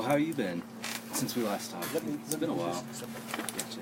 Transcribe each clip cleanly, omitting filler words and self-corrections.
how you been since we last talked? It's been a while. Gotcha.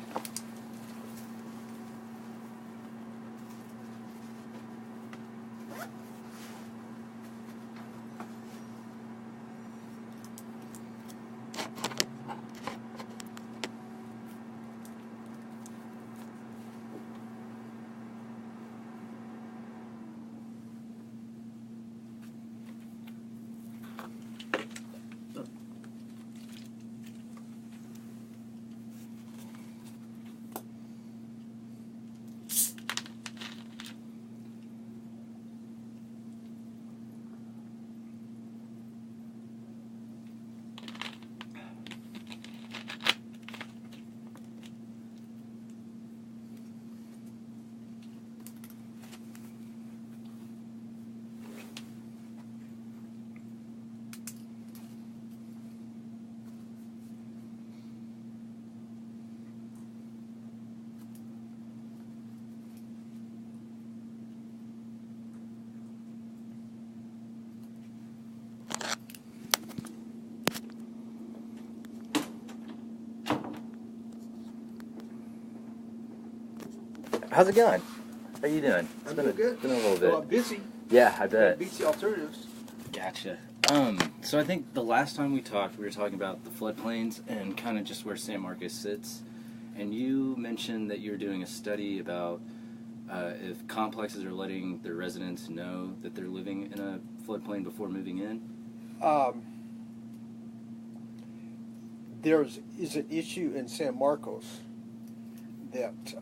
How's it going? How you doing? I'm doing good. It's been a little bit. Well, I'm busy. Yeah, I bet. Beats the alternatives. Gotcha. So I think the last time we talked, we were talking about the floodplains and kind of just where San Marcos sits. And you mentioned that you were doing a study about if complexes are letting their residents know that they're living in a floodplain before moving in. There is an issue in San Marcos that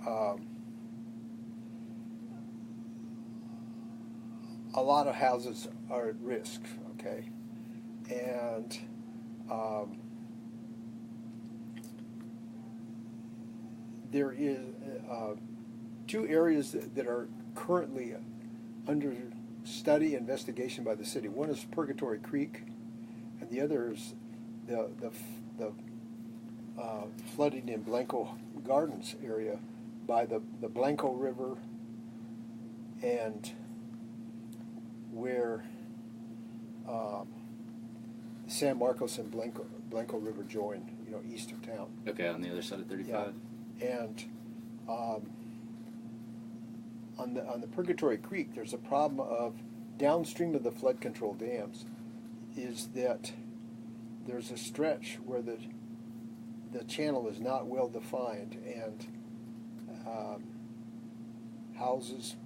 a lot of houses are at risk, okay? And there is two areas that are currently under study, investigation by the city. One is Purgatory Creek, and the other is the flooding in Blanco Gardens area by the Blanco River and where San Marcos and Blanco River join, east of town. Okay, on the other side of 35. Yeah. And on the Purgatory Creek, there's a problem of downstream of the flood control dams is that there's a stretch where the channel is not well defined, and houses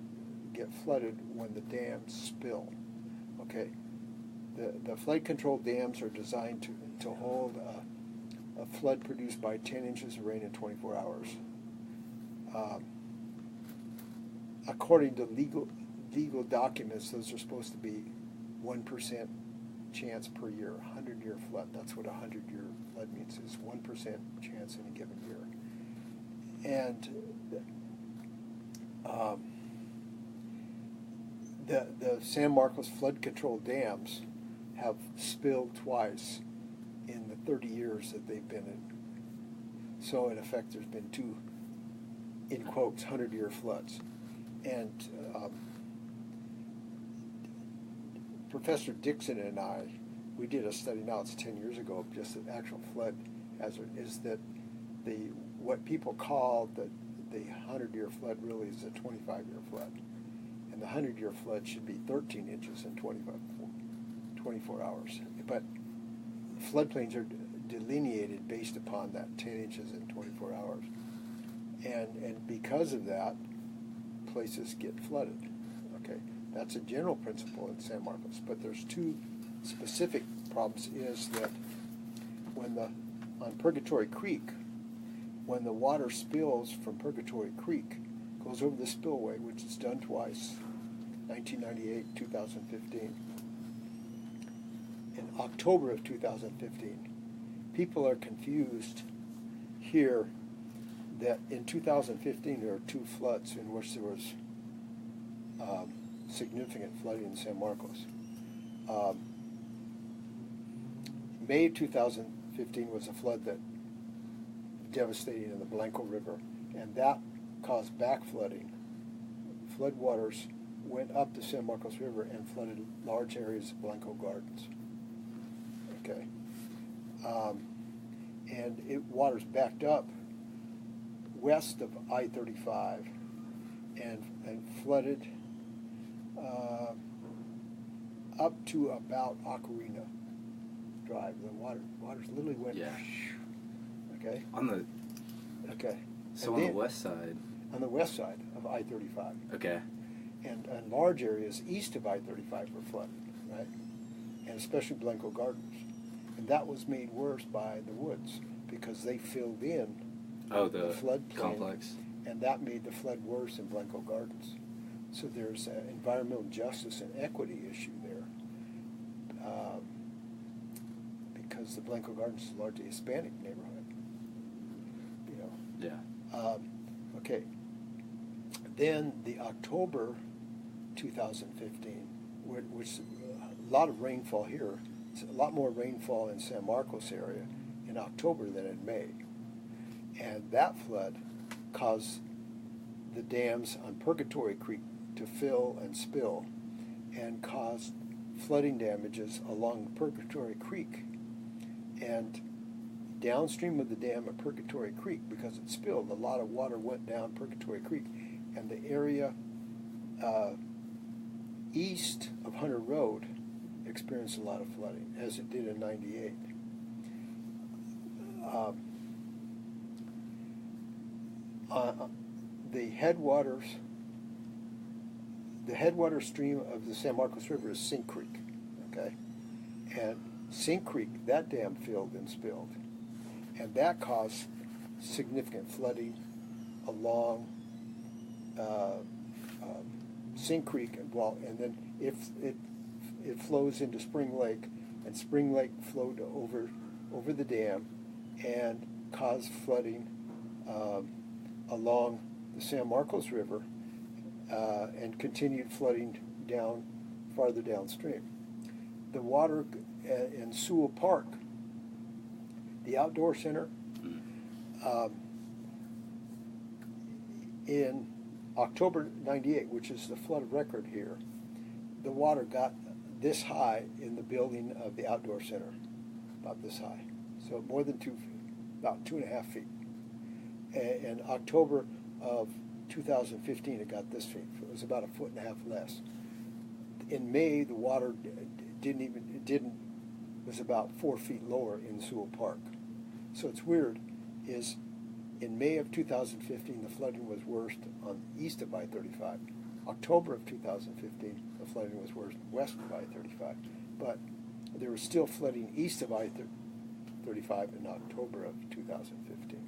get flooded when the dams spill. Okay, the flood control dams are designed to hold a flood produced by 10 inches of rain in 24 hours. According to legal documents, those are supposed to be 1% chance per year, 100-year flood. That's what a 100-year flood means, is 1% chance in a given year. And the San Marcos flood control dams have spilled twice in the 30 years that they've been in. So in effect, there's been two, in quotes, 100-year floods. And Professor Dixon and I, we did a study, now it's 10 years ago, just an actual flood hazard, is that what people call the 100-year flood really is a 25-year flood. And the 100-year flood should be 13 inches in 24 hours. But floodplains are delineated based upon that 10 inches in 24 hours. And because of that, places get flooded. Okay, that's a general principle in San Marcos. But there's two specific problems. Is that on Purgatory Creek, when the water spills from Purgatory Creek, goes over the spillway, which is done twice, 1998, 2015. In October of 2015, people are confused here that in 2015 there were two floods in which there was significant flooding in San Marcos. May 2015 was a flood that devastating in the Blanco River, and that caused back flooding. Floodwaters went up the San Marcos River and flooded large areas of Blanco Gardens. Okay. and water's backed up west of I-35 and flooded up to about Ocarina Drive. The water's literally went. Yeah. Okay. Okay. So on the west side. On the west side of I-35. Okay. And large areas east of I-35 were flooded, right? And especially Blanco Gardens. And that was made worse by the woods because they filled in the floodplain complex. And that made the flood worse in Blanco Gardens. So there's an environmental justice and equity issue there. Because the Blanco Gardens is largely a Hispanic neighborhood. You know. Yeah. Okay. Then the October 2015, which a lot of rainfall here. It's a lot more rainfall in San Marcos area in October than in May. And that flood caused the dams on Purgatory Creek to fill and spill and caused flooding damages along Purgatory Creek. And downstream of the dam at Purgatory Creek, because it spilled, a lot of water went down Purgatory Creek. And the area east of Hunter Road experienced a lot of flooding, as it did in '98. The headwater stream of the San Marcos River is Sink Creek, okay? And Sink Creek, that dam filled and spilled. And that caused significant flooding along Sink Creek. Well, and then if it flows into Spring Lake, and Spring Lake flowed over the dam and caused flooding along the San Marcos River and continued flooding farther downstream. The water in Sewell Park, the outdoor center, in October '98, which is the flood record here, the water got this high in the building of the outdoor center, about this high. So more than 2 feet, about 2.5 feet. In October of 2015, it got this feet. It was about 1.5 feet less. In May, the water was about 4 feet lower in Sewell Park. So it's weird, is in May of 2015, the flooding was worst on east of I-35. October of 2015, the flooding was worst west of I-35. But there was still flooding east of I-35 in October of 2015.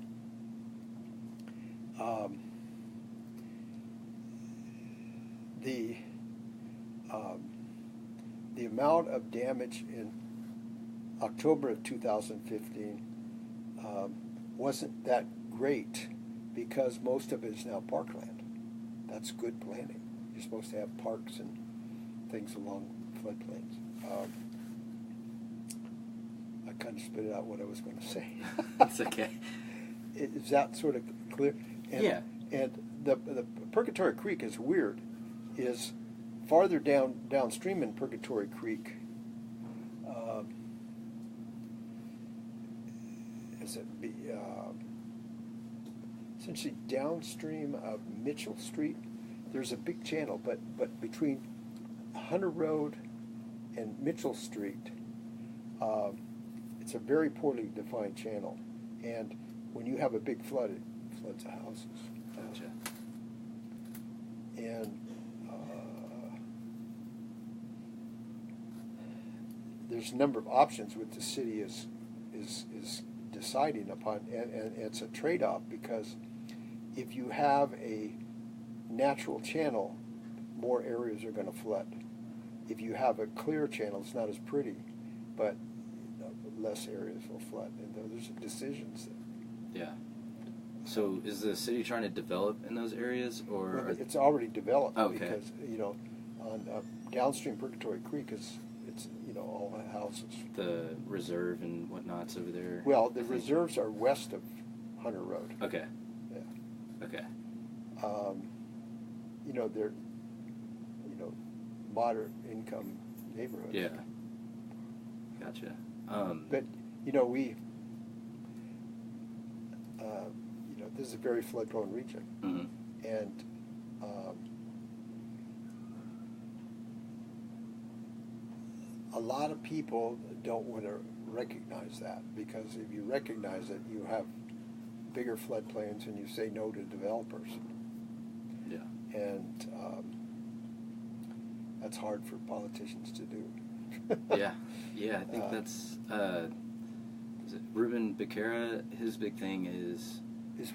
The amount of damage in October of 2015 wasn't that great because most of it is now parkland. That's good planning. You're supposed to have parks and things along floodplains. I kind of spit out what I was going to say. That's okay. Is that sort of clear? And, yeah. And the Purgatory Creek is weird. Is farther downstream in Purgatory Creek. Essentially downstream of Mitchell Street, there's a big channel, but between Hunter Road and Mitchell Street, it's a very poorly defined channel, and when you have a big flood, it floods the houses. Gotcha. And there's a number of options which the city is deciding upon, and it's a trade-off because if you have a natural channel, more areas are going to flood. If you have a clear channel, it's not as pretty, but less areas will flood. And those are decisions. Yeah. So is the city trying to develop in those areas, or well, it's already developed? Okay. Because on downstream Purgatory Creek it's all the houses. The reserve and whatnot's over there. Well, the reserves are west of Hunter Road. Okay. Yeah. Okay. They're moderate income neighborhoods. Yeah. Gotcha. But You know, this is a very flood-prone region, and a lot of people don't want to recognize that, because if you recognize it, you have bigger floodplains and you say no to developers. Yeah. And that's hard for politicians to do. Yeah, I think that's is it Ruben Becerra? His big thing is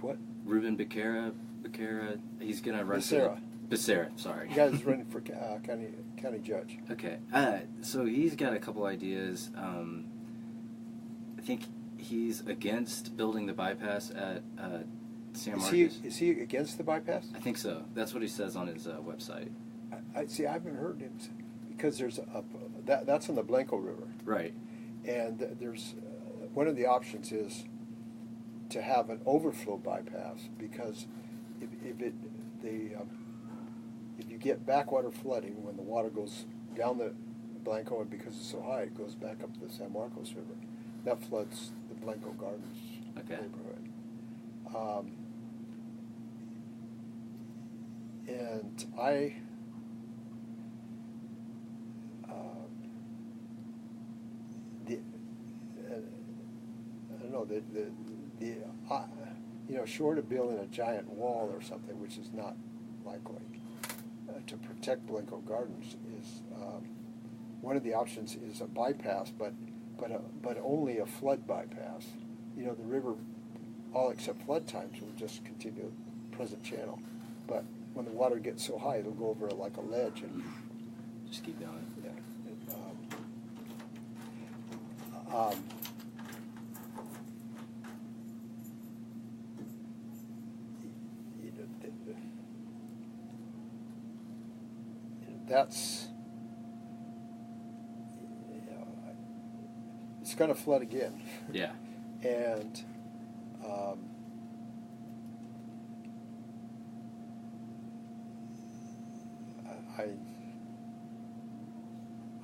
what? Ruben Becerra. He's gonna run Becerra. Sorry. The guy that's running for county judge. Okay. So he's got a couple ideas. I think he's against building the bypass at San Marcos. Is he against the bypass? I think so. That's what he says on his website. I see. I haven't heard him, because there's that's on the Blanco River, Right. and there's one of the options is to have an overflow bypass, because if you get backwater flooding when the water goes down the Blanco, and because it's so high, it goes back up the San Marcos River. That floods the Blanco Gardens neighborhood. And I don't know, short of building a giant wall or something, which is not likely, to protect Blanco Gardens, is one of the options is a bypass, but only a flood bypass. You know, the river, all except flood times, will just continue the present channel. But when the water gets so high, it'll go over like a ledge and just keep going. Yeah. That's, it's going to flood again. Yeah. And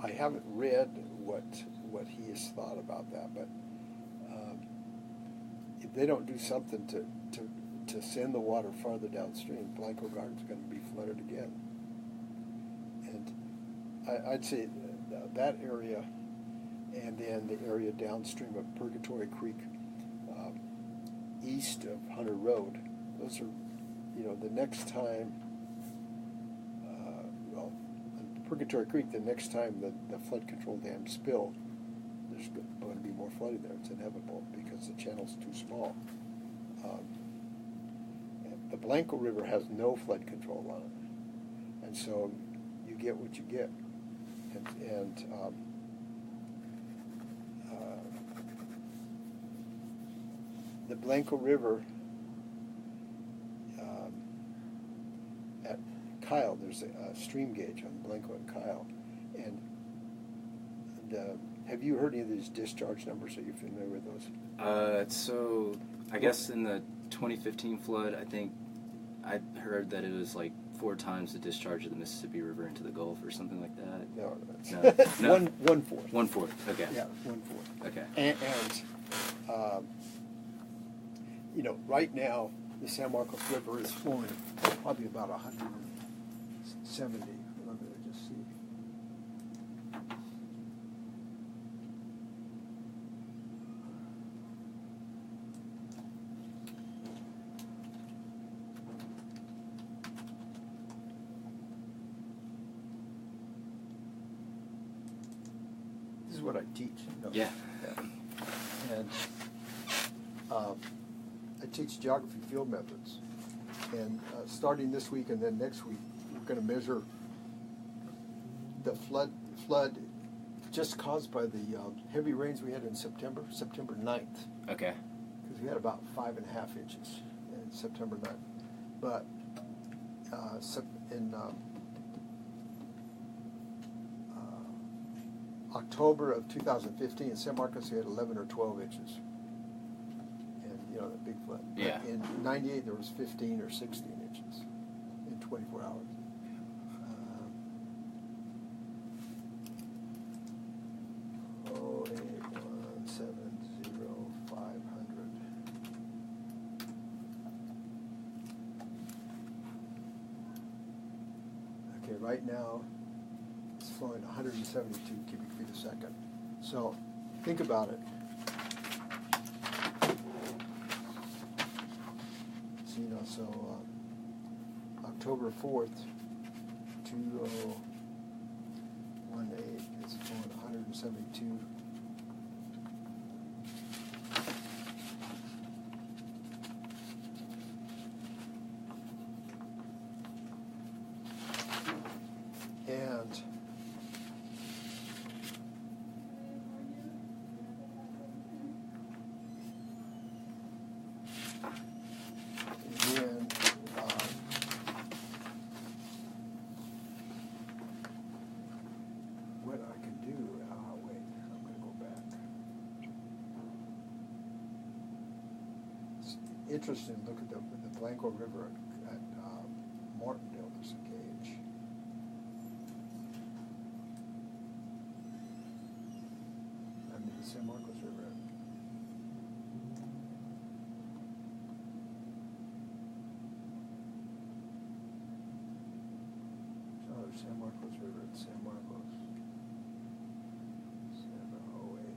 I haven't read what he has thought about that, but if they don't do something to send the water farther downstream, Blanco Garden's going to be flooded again. And I'd say that area, and then the area downstream of Purgatory Creek, east of Hunter Road, those are, the next time, Purgatory Creek, the next time the flood control dams spill, there's going to be more flooding there. It's inevitable, because the channel's too small. The Blanco River has no flood control on it, and so you get what you get. And the Blanco River at Kyle, there's a stream gauge on Blanco and Kyle, and have you heard any of these discharge numbers? Are you familiar with those? So I guess in the 2015 flood, I think I heard that it was like 4 times the discharge of the Mississippi River into the Gulf or something like that. No. No. One fourth. 1/4. Okay. Yeah, 1/4. Okay. And right now the San Marcos River is flowing probably about 170. Let me just see. This is what I teach. Yeah. And I teach geography field methods. And starting this week and then next week, we're going to measure the flood just caused by the heavy rains we had in September 9th. Okay. Because we had about 5.5 inches in September 9th. But in October of 2015 in San Marcos, we had 11 or 12 inches. And, the big flood. Yeah. In 98, there was 15 or 16 inches in 24 hours. 08170. right now it's flowing 172 cubic feet a second. So think about it. So October 4th, 2018, it's flowing 172. And then what I can do, wait, I'm going to go back. It's interesting to look at the Blanco River at Martindale. There's a gauge. I mean, the San Marcos River. San Marcos River at San Marcos. 708.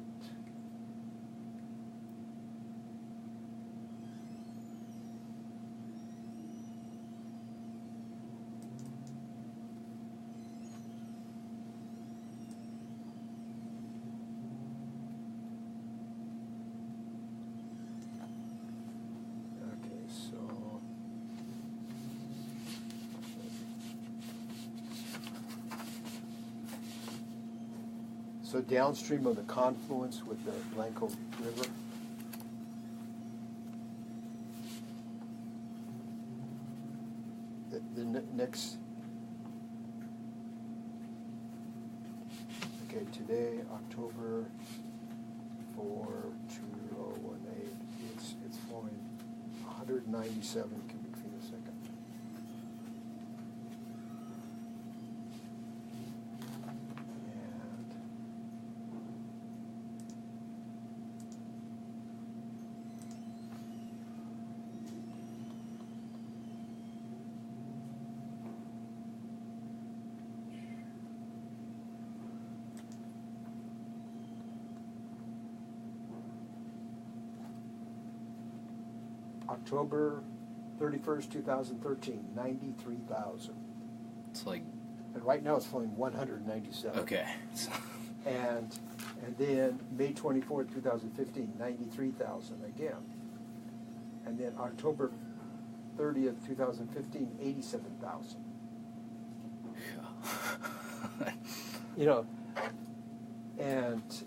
Okay, so downstream of the confluence with the Blanco River, next, okay, today, October 4, 2018, it's flowing 197 cubic feet a second. October 31st, 2013, 93,000. It's like... And right now it's flowing 197. Okay. and then May 24th, 2015, 93,000 again. And then October 30th, 2015, 87,000. You know, and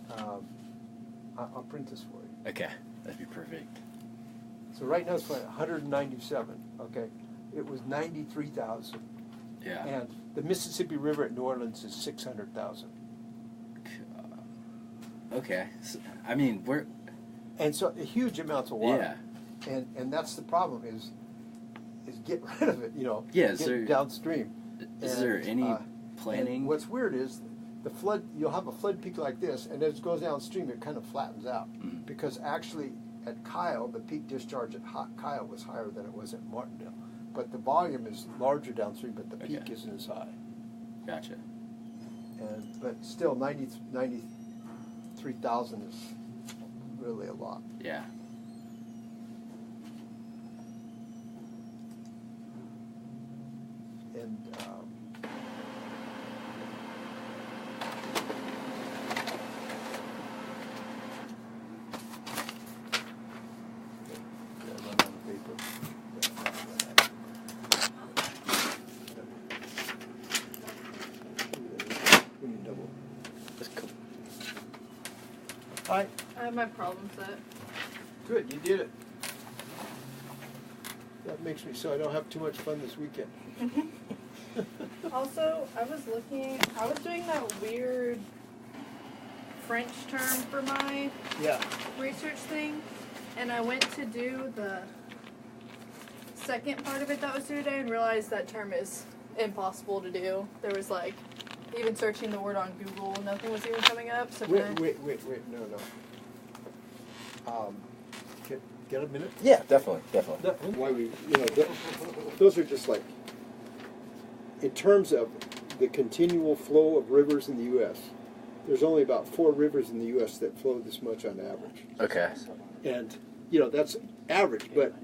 I'll print this for you. Okay, that'd be perfect. So right now it's 197. Okay, it was 93,000. Yeah. And the Mississippi River at New Orleans is 600,000. Okay, so, I mean we're. And so huge amounts of water. Yeah. And that's the problem is get rid of it. You know. Yeah. Get it downstream. Is there any planning? And what's weird is the flood. You'll have a flood peak like this, and as it goes downstream, it kind of flattens out because actually. At Kyle, the peak discharge at Kyle was higher than it was at Martindale. But the volume is larger downstream, but the peak isn't as high. Gotcha. But still, 93,000 is really a lot. Yeah. And I have my problem set. good, you did it. That makes me so I don't have too much fun this weekend. Also, I was doing that weird French term for my research thing, and I went to do the second part of it that was due today and realized that term is impossible to do. There was like, even searching the word on Google, nothing was even coming up. So Wait, no. Get a minute? Yeah, definitely. Why those are just like, in terms of the continual flow of rivers in the U.S., there's only about 4 rivers in the U.S. that flow this much on average. Okay. And, that's average, but,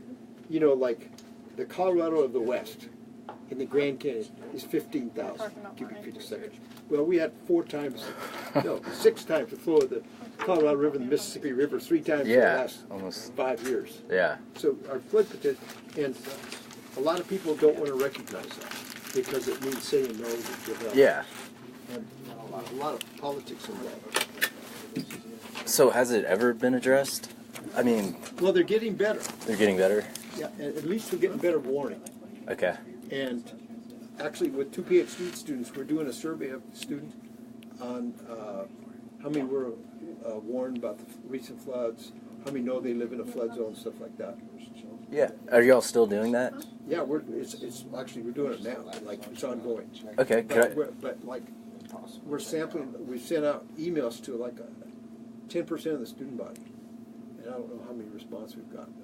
like the Colorado of the West in the Grand Canyon is 15,000 cubic feet a second. Well, we had 6 times the flow of the Colorado River and the Mississippi River, 3 times in the last almost 5 years. Yeah. So our flood potential, and a lot of people don't want to recognize that because it means saying no to development. Yeah. And a lot of politics involved. So has it ever been addressed? I mean... Well, they're getting better. They're getting better? Yeah, at least we're getting better warning. Okay. And actually, with 2 PhD students, we're doing a survey of students on how many were warned about the recent floods, how many know they live in a flood zone, stuff like that. Yeah. Are y'all still doing that? Yeah, we're doing it now. Like, it's ongoing. Okay. We're sampling. We sent out emails to 10% of the student body, and I don't know how many response we've gotten.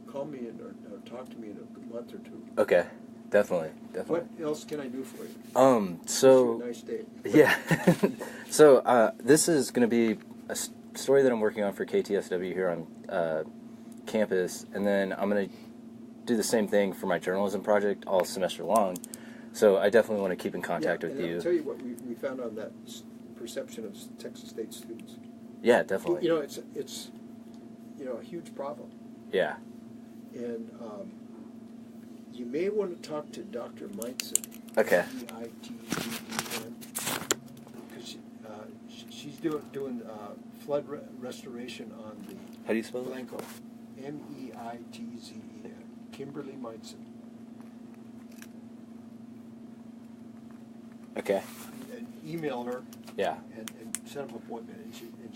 Call me or talk to me in a month or 2. Okay. Definitely. What else can I do for you? So... Nice day. Yeah. So, this is going to be a story that I'm working on for KTSW here on campus, and then I'm going to do the same thing for my journalism project all semester long. So I definitely want to keep in contact with you. I'll tell you what we found on that perception of Texas State students. Yeah, definitely. It's a huge problem. Yeah. And you may want to talk to Dr. Meitzen. Okay. Meitzen, because she's doing flood restoration on the... How do you spell it? Blanco. Meitzen. Kimberly Meitzen. Okay. And email her. Yeah. And set up an appointment. And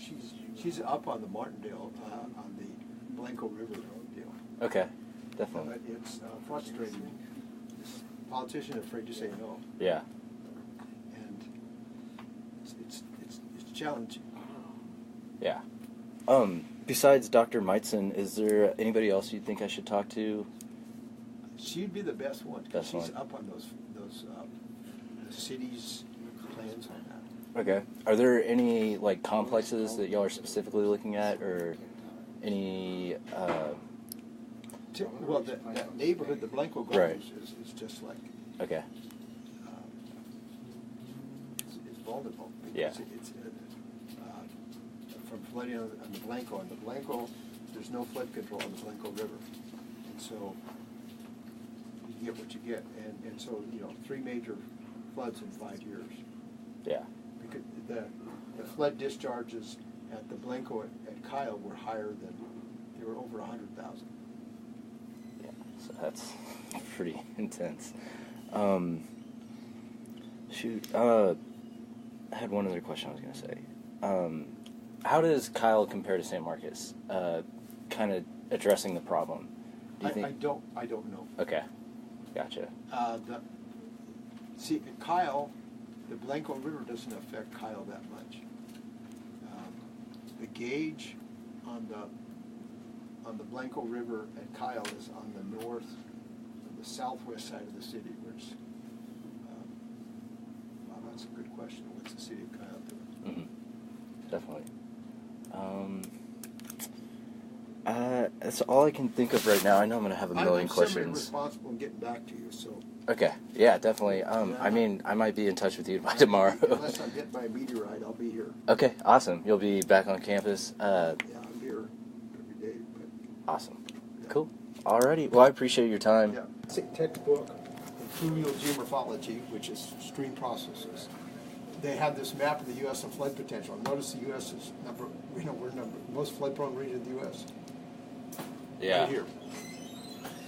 she's up on the Martindale on the Blanco River deal. Okay. Definitely. It's frustrating. This politician afraid to say no. Yeah. And it's challenging. Yeah. Besides Dr. Meitzen, is there anybody else you think I should talk to? She'd be the best one. Best she's one. up on those the city's plans on that. Okay. Are there any complexes that y'all are specifically looking at, or any? Well, that neighborhood, the Blanco Gardens, is just like. Okay. It's vulnerable Yeah. because it's from flooding on the Blanco. On the Blanco, there's no flood control on the Blanco River, and so you get what you get. And so 3 major floods in 5 years. Yeah. Because the flood discharges at the Blanco at Kyle were higher than they were over 100,000. Yeah. So that's pretty intense. Shoot. I had one other question I was going to say. How does Kyle compare to San Marcos? Kind of addressing the problem. Do you think? I don't know. Okay. Gotcha. Kyle, the Blanco River doesn't affect Kyle that much. The gauge on the Blanco River at Kyle is on the southwest side of the city, which that's a good question. What's the city of Kyle doing? Mm-hmm. Definitely. That's all I can think of right now. I know I'm going to have a million questions. I'm responsible in getting back to you, so. Okay. Yeah, definitely. I mean, I might be in touch with you by tomorrow. Unless I'm hit by a meteorite, I'll be here. Okay, awesome. You'll be back on campus. Yeah, I'm here every day. But awesome. Yeah. Cool. Alrighty. Well, I appreciate your time. Yeah. Textbook in fluvial geomorphology, which is stream processes. They have this map of the U.S. and flood potential. Notice the U.S. is we're most flood-prone region of the U.S. Yeah. Right here.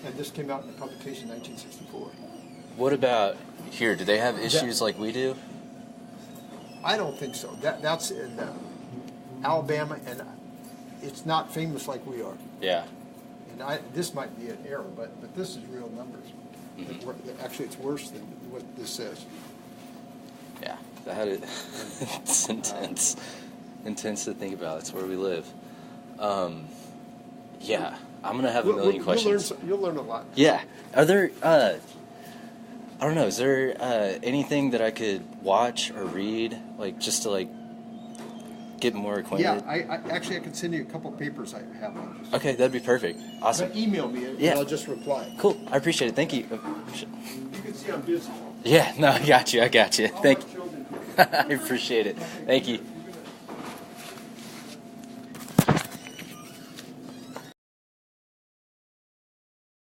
And this came out in a publication in 1964. What about here? Do they have issues like we do? I don't think so. That's in Alabama, and it's not famous like we are. Yeah. And this might be an error, but this is real numbers. Mm-hmm. Actually, it's worse than what this says. Yeah. It's intense. Intense to think about. It's where we live. Yeah, I'm gonna have a million questions. You'll learn a lot. Yeah. Are there? I don't know. Is there anything that I could watch or read, like just to like get more acquainted? Yeah, I can send you a couple papers I have on this. Okay, that'd be perfect. Awesome. But email me and I'll just reply. Cool. I appreciate it. Thank you. You can see I'm busy. Yeah. No, I got you. Thank you. I appreciate it. Thank you.